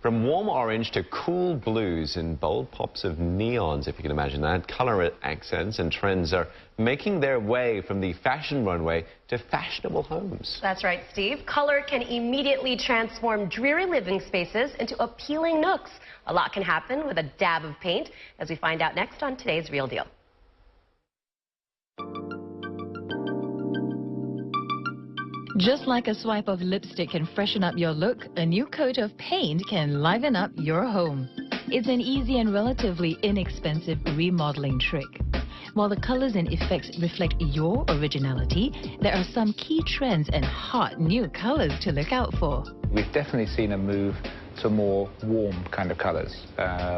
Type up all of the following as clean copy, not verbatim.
From warm orange to cool blues and bold pops of neons, if you can imagine that, color accents and trends are making their way from the fashion runway to fashionable homes. That's right, Steve. Color can immediately transform dreary living spaces into appealing nooks. A lot can happen with a dab of paint, as we find out next on today's Real Deal. Just like a swipe of lipstick can freshen up your look, a new coat of paint can liven up your home. It's an easy and relatively inexpensive remodeling trick. While the colors and effects reflect your originality, there are some key trends and hot new colors to look out for. We've definitely seen a move to more warm kind of colors,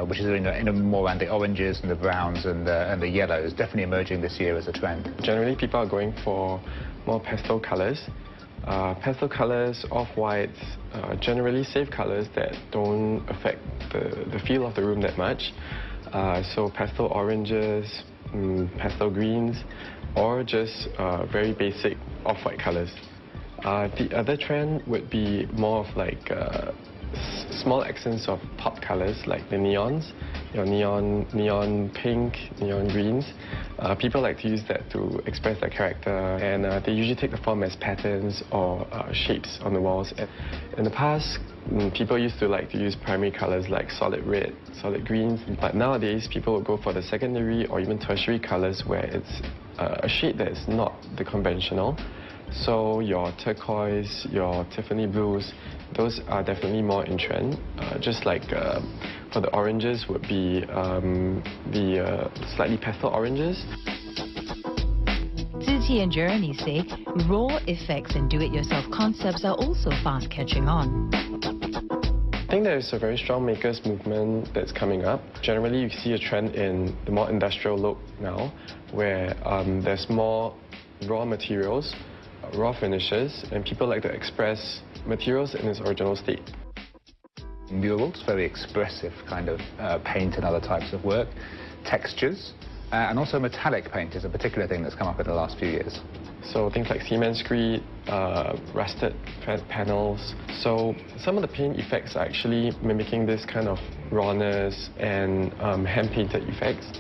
which is more around the oranges and the browns and the yellows, definitely emerging this year as a trend. Generally, people are going for more pastel colors. Pastel colors, off-whites, generally safe colors that don't affect the feel of the room that much. So pastel oranges, pastel greens, or just very basic off-white colors. The other trend would be more of like small accents of pop colors like the neons, neon pink, neon greens. People like to use that to express their character, and they usually take the form as patterns or shapes on the walls. In the past, people used to like to use primary colors like solid red, solid greens, but nowadays people will go for the secondary or even tertiary colors where it's a shade that is not the conventional. So your turquoise, your Tiffany blues, those are definitely more in trend. Just like for the oranges would be the slightly pastel oranges. Ziqi and Jeremy say raw effects and do-it-yourself concepts are also fast catching on. I think there is a very strong makers movement that's coming up. Generally, you see a trend in the more industrial look now, where there's more raw materials, raw finishes, and people like to express materials in its original state. Murals, very expressive kind of paint and other types of work, textures, and also metallic paint is a particular thing that's come up in the last few years. So things like cement screed, rusted panels. So some of the paint effects are actually mimicking this kind of rawness and hand-painted effects.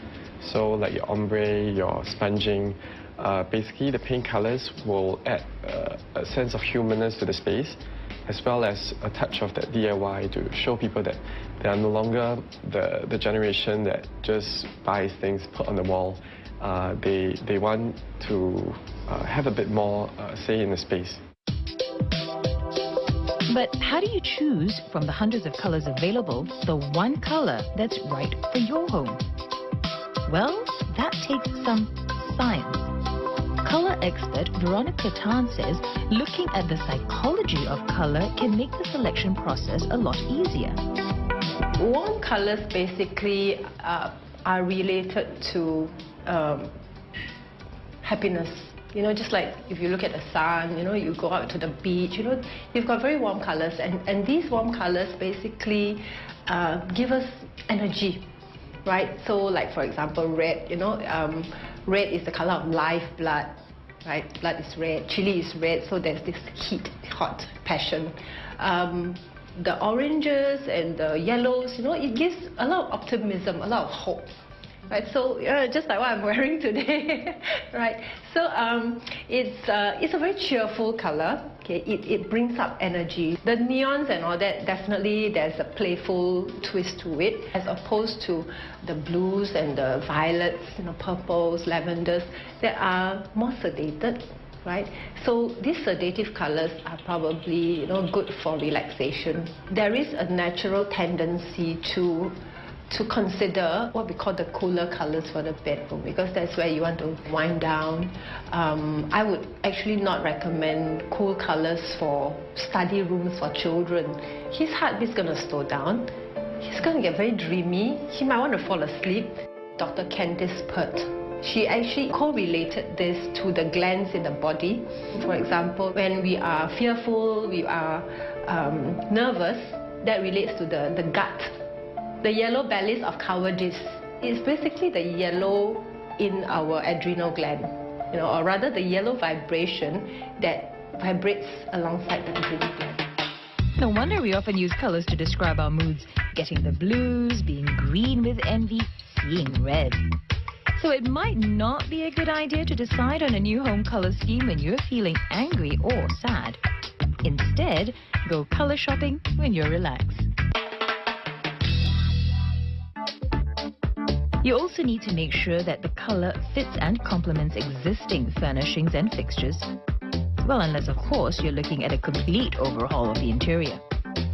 So like your ombre, your sponging. Basically, the paint colors will add a sense of humanness to the space, as well as a touch of that DIY to show people that they are no longer the generation that just buys things put on the wall. They want to have a bit more say in the space. But how do you choose from the hundreds of colors available the one color that's right for your home? Well, that takes some science. Color expert Veronica Tan says looking at the psychology of color can make the selection process a lot easier. Warm colors basically are related to happiness. You know, just like if you look at the sun, you know, you go out to the beach, you know, you've got very warm colors, and these warm colors basically give us energy, right? So like for example red, you know, red is the color of life, blood, right? Blood is red, chili is red, so there's this heat, hot, passion. The oranges and the yellows, you know, it gives a lot of optimism, a lot of hope, right? So just like what I'm wearing today, right? So it's a very cheerful color. Okay, it brings up energy. The neons and all that, definitely there's a playful twist to it, as opposed to the blues and the violets, you know, purples, lavenders, that are more sedated, right? So these sedative colors are probably, you know, good for relaxation. There is a natural tendency to consider what we call the cooler colors for the bedroom, because that's where you want to wind down. I would actually not recommend cool colors for study rooms for children. His heartbeat's going to slow down. He's going to get very dreamy. He might want to fall asleep. Dr. Candice Pert, she actually correlated this to the glands in the body. For example, when we are fearful, we are nervous, that relates to the gut. The yellow bellies of cowardice is basically the yellow in our adrenal gland, you know, or rather the yellow vibration that vibrates alongside the adrenal gland. No wonder we often use colors to describe our moods. Getting the blues, being green with envy, seeing red. So it might not be a good idea to decide on a new home color scheme when you're feeling angry or sad. Instead, go color shopping when you're relaxed. You also need to make sure that the color fits and complements existing furnishings and fixtures. Well, unless of course you're looking at a complete overhaul of the interior.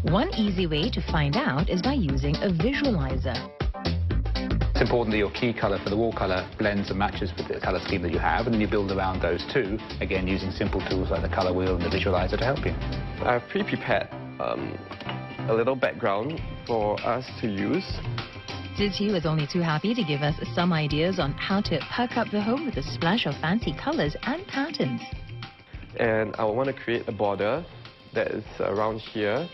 One easy way to find out is by using a visualizer. It's important that your key colour for the wall colour blends and matches with the colour scheme that you have, and then you build around those too, again using simple tools like the colour wheel and the visualizer to help you. I've pre-prepared a little background for us to use. Ziqi was only too happy to give us some ideas on how to perk up the home with a splash of fancy colours and patterns. And I want to create a border that is around here.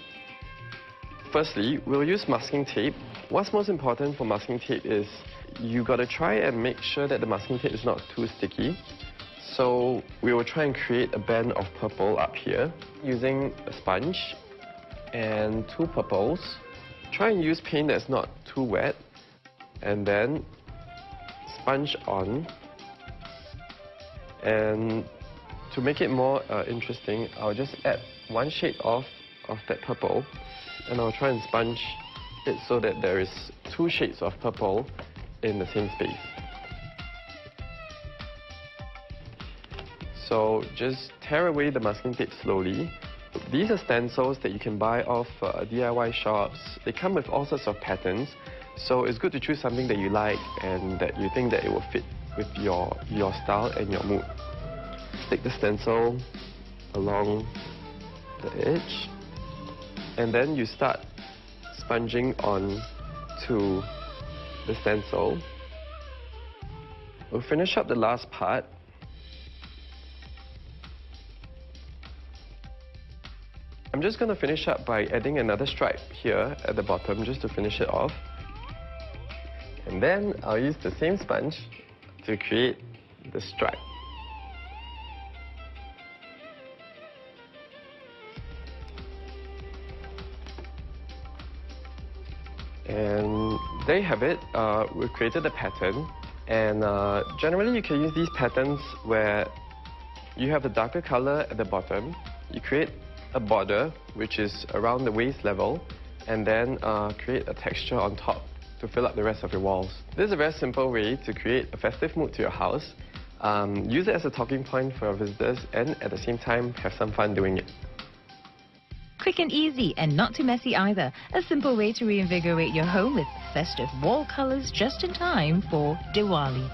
Firstly, we'll use masking tape. What's most important for masking tape is you got to try and make sure that the masking tape is not too sticky. So we will try and create a band of purple up here using a sponge and 2 purples. Try and use paint that's not too wet, and then sponge on. And to make it more interesting, I'll just add 1 shade of that purple, and I'll try and sponge it so that there is 2 shades of purple in the same space. So just tear away the masking tape slowly. These are stencils that you can buy off DIY shops. They come with all sorts of patterns, so it's good to choose something that you like and that you think that it will fit with your style and your mood. Stick the stencil along the edge, and then you start sponging on to the stencil. We'll finish up the last part. I'm just going to finish up by adding another stripe here at the bottom just to finish it off. And then I'll use the same sponge to create the stripe. And there you have it. We've created a pattern. And generally you can use these patterns where you have a darker color at the bottom. You create a border which is around the waist level, and then create a texture on top to fill up the rest of your walls. This is a very simple way to create a festive mood to your house. Use it as a talking point for your visitors, and at the same time have some fun doing it. Quick and easy, and not too messy either. A simple way to reinvigorate your home with festive wall colours just in time for Diwali.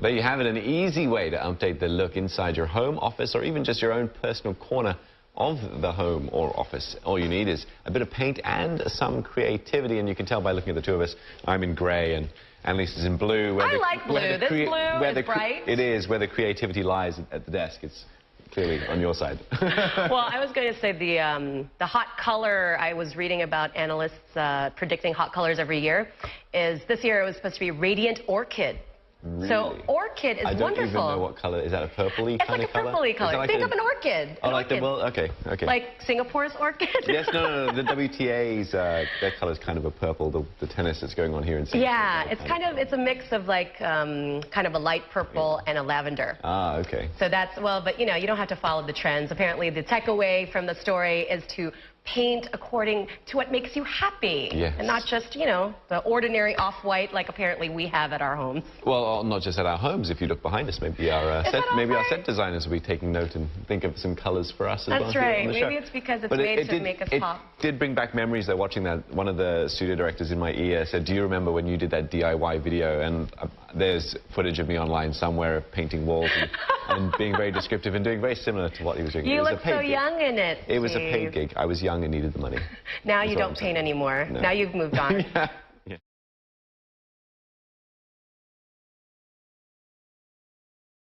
There you have it, an easy way to update the look inside your home, office, or even just your own personal corner of the home or office. All you need is a bit of paint and some creativity, and you can tell by looking at the two of us. I'm in grey and Annalisa's in blue. I like blue. This blue is bright. It is where the creativity lies at the desk. It's clearly on your side. Well, I was going to say the hot color I was reading about analysts predicting hot colors every year is this year it was supposed to be Radiant Orchid. Really? So orchid is wonderful. I don't even know what colour. Is that a purpley kind of colour? It's like a purpley colour. Like Think of an orchid. Oh, like the, well, okay. Like Singapore's orchid? Yes, no. The WTA's, their colour is kind of a purple. The tennis that's going on here in Singapore. Yeah, it's a mix of like kind of a light purple and a lavender. Ah, okay. So that's, well, but you know, you don't have to follow the trends. Apparently the takeaway from the story is to paint according to what makes you happy. Yes. And not just, you know, the ordinary off-white like apparently we have at our homes. Well, not just at our homes. If you look behind us, maybe our set designers will be taking note and think of some colours for us as well. That's right. Maybe it's because it's made to make us pop. It did bring back memories though, watching that. One of the studio directors in my ear said, do you remember when you did that DIY video? And there's footage of me online somewhere of painting walls and being very descriptive and doing very similar to what he was doing. You look so young in it, It was a paid gig. I was young and needed the money. Now you don't paint anymore. No. Now you've moved on. Yeah.